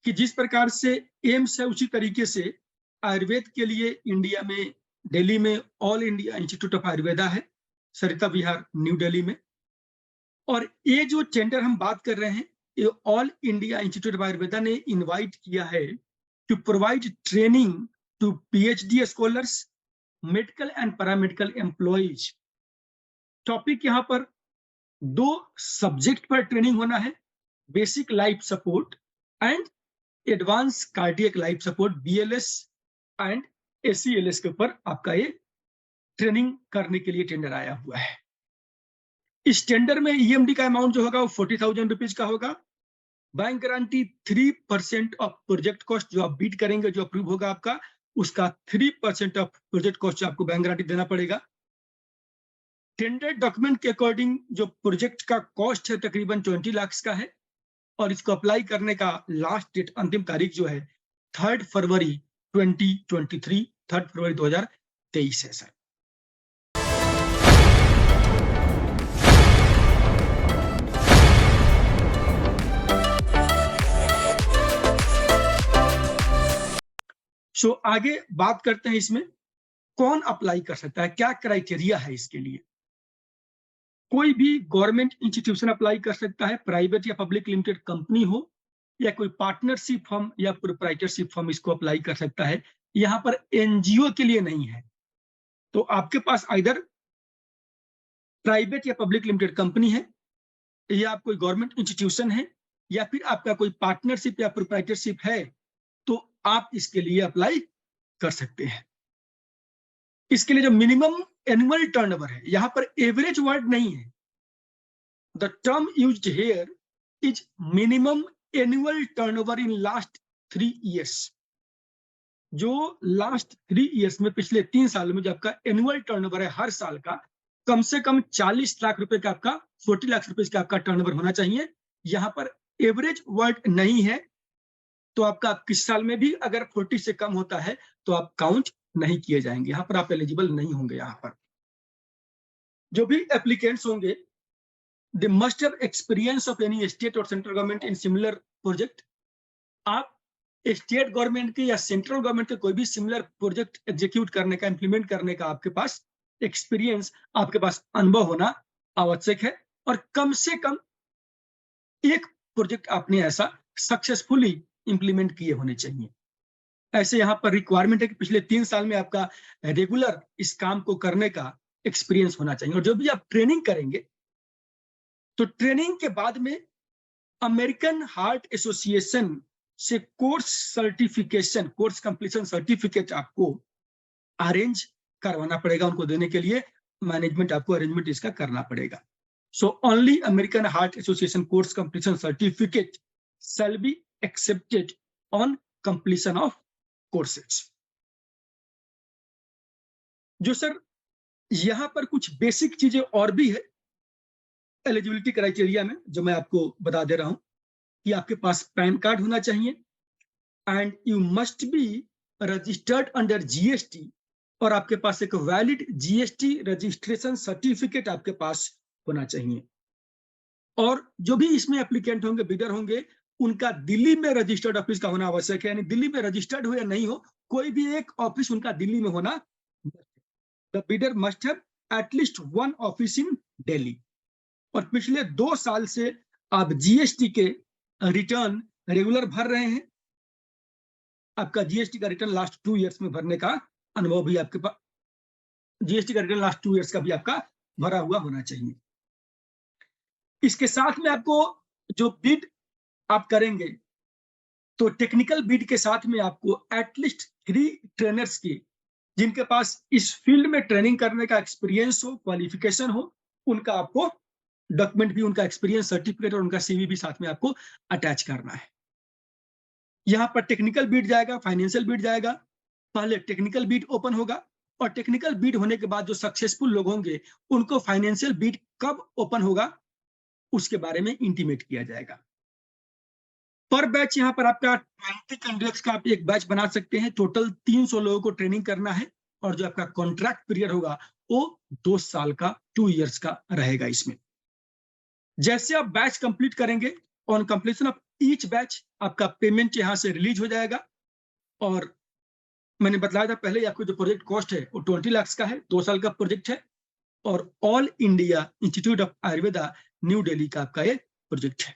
कि जिस प्रकार से एम्स है उसी तरीके से आयुर्वेद के लिए इंडिया में दिल्ली में all India institute of Ayurveda है, सरिता विहार न्यू दिल्ली में। और ये जो टेंडर हम बात कर रहे हैं, ये all India institute of Ayurveda ने इनवाइट किया है to provide training to PhD scholars, medical and paramedical employees. Topic यहाँ पर 2 सब्जेक्ट पर ट्रेनिंग होना है, basic life support and advance cardiac life support, BLS and ACLS के ऊपर आपका ये ट्रेनिंग करने के लिए टेंडर आया हुआ है। इस टेंडर में ईएमडी का अमाउंट जो होगा वो 40,000 रुपीज का होगा। Bank guarantee 3% of project cost, जो आप बीट करेंगे, जो अप्रूव होगा आपका, उसका 3% ऑफ प्रोजेक्ट कॉस्ट आपको बैंक गारंटी देना पड़ेगा। टेंडर डॉक्यूमेंट के अकॉर्डिंग जो प्रोजेक्ट का कॉस्ट है तकरीबन 20 लाख का है, और इसको अप्लाई करने का लास्ट डेट, अंतिम तारीख जो है 3 फरवरी 2023, 3 फरवरी 2023 है सर। सो आगे बात करते हैं इसमें कौन अप्लाई कर सकता है, क्या क्राइटेरिया है इसके लिए। कोई भी गवर्नमेंट इंस्टीट्यूशन अप्लाई कर सकता है, प्राइवेट या पब्लिक लिमिटेड कंपनी हो, या कोई पार्टनरशिप फर्म या प्रोप्राइटरशिप फर्म इसको अप्लाई कर सकता है। यहाँ पर एनजीओ के लिए नहीं है। तो आपके पास आइदर प्राइवेट या पब्लिक लिमिटेड कंपनी है, या आप कोई गवर्नमेंट इंस्टीट्यूशन है, या फिर आपका कोई पार्टनरशिप या प्रोप्राइटरशिप है, तो आप इसके लिए अप्लाई कर सकते हैं। इसके लिए जो मिनिमम एनुअल टर्नओवर है, यहां पर एवरेज वर्ड नहीं है, the term used here is minimum annual turnover in last 3 years. जो लास्ट 3 ईयर्स में, पिछले 3 साल में जो आपका एनुअल टर्नओवर है हर साल का, कम से कम 40 लाख रुपए का आपका, 40 लाख रुपए का आपका टर्नओवर होना चाहिए। यहां पर एवरेज वर्ड नहीं है, तो आपका किस साल में भी अगर 40 से कम होता है तो आप काउंट नहीं किए जाएंगे, यहां पर आप एलिजिबल नहीं होंगे। यहां पर जो भी एप्लीकेंट्स होंगे, they must have experience of any state और central government in similar project. आप स्टेट गवर्नमेंट के या सेंट्रल गवर्नमेंट के कोई भी सिमिलर प्रोजेक्ट एग्जीक्यूट करने का, इंप्लीमेंट करने का आपके पास एक्सपीरियंस, आपके पास अनुभव होना आवश्यक है, और कम से कम एक प्रोजेक्ट आपने ऐसा सक्सेसफुली इंप्लीमेंट किए होने चाहिए। ऐसे यहाँ पर रिक्वायरमेंट है कि पिछले 3 साल में आपका रेगुलर इस काम को करने का एक्सपीरियंस होना चाहिए। और जो भी आप ट्रेनिंग करेंगे, तो ट्रेनिंग के बाद में अमेरिकन हार्ट एसोसिएशन से course certification, course completion certificate आपको अरेंज करवाना पड़ेगा। उनको देने के लिए मैनेजमेंट आपको अरेंजमेंट इसका करना पड़ेगा। So only American heart association course completion certificate shall be accepted on completion of courses। जो सर यहां पर कुछ बेसिक चीजें और भी है एलिजिबिलिटी क्राइटेरिया में, जो मैं आपको बता दे रहा हूं कि आपके पास पैन कार्ड होना चाहिए, and you must be registered under GST, और आपके पास एक वैलिड जीएसटी रजिस्ट्रेशन सर्टिफिकेट आपके पास होना चाहिए। और जो भी इसमें एप्लीकेंट होंगे, बिडर होंगे, उनका दिल्ली में रजिस्टर्ड ऑफिस का होना आवश्यक है। यानी दिल्ली में रजिस्टर्ड हो या नहीं हो, कोई भी एक ऑफिस उनका दिल्ली में होना। The bidder must have at least 1 office in Delhi. और पिछले 2 साल से आप जीएसटी के रिटर्न रेगुलर भर रहे हैं, आपका जीएसटी का रिटर्न लास्ट 2 ईयर्स में भरने का अनुभव भी आपके पास, जीएसटी का रिटर्न लास्ट 2 ईयर्स का भी आपका भरा हुआ होना चाहिए। इसके साथ में आपको जो बिड आप करेंगे, तो टेक्निकल बिड के साथ में आपको एटलीस्ट 3 ट्रेनर्स की, जिनके पास इस फील्ड में ट्रेनिंग करने का एक्सपीरियंस हो, क्वालिफिकेशन हो, उनका आपको डॉक्यूमेंट भी, उनका एक्सपीरियंस सर्टिफिकेट और उनका सीवी भी साथ में आपको अटैच करना है। यहाँ पर टेक्निकल बिड जाएगा, फाइनेंशियल बिड जाएगा। पहले टेक्निकल बिड ओपन होगा, और टेक्निकल बिड होने के बाद जो सक्सेसफुल लोग होंगे, उनको फाइनेंशियल बिड कब ओपन होगा उसके बारे में इंटीमेट किया जाएगा। पर बैच यहाँ पर आपका 20 कैंडिडेट्स का आप एक बैच बना सकते हैं। टोटल 300 लोगों को ट्रेनिंग करना है, और जो आपका कॉन्ट्रैक्ट पीरियड होगा वो 2 साल का, 2 ईयर्स का रहेगा। इसमें जैसे आप बैच कंप्लीट करेंगे, on completion of each batch आपका पेमेंट यहाँ से रिलीज हो जाएगा। और मैंने बताया था पहले आपको जो प्रोजेक्ट कॉस्ट है वो 20 लाख का है, 2 साल का प्रोजेक्ट है और all India institute of Ayurveda new Delhi का आपका ये प्रोजेक्ट है।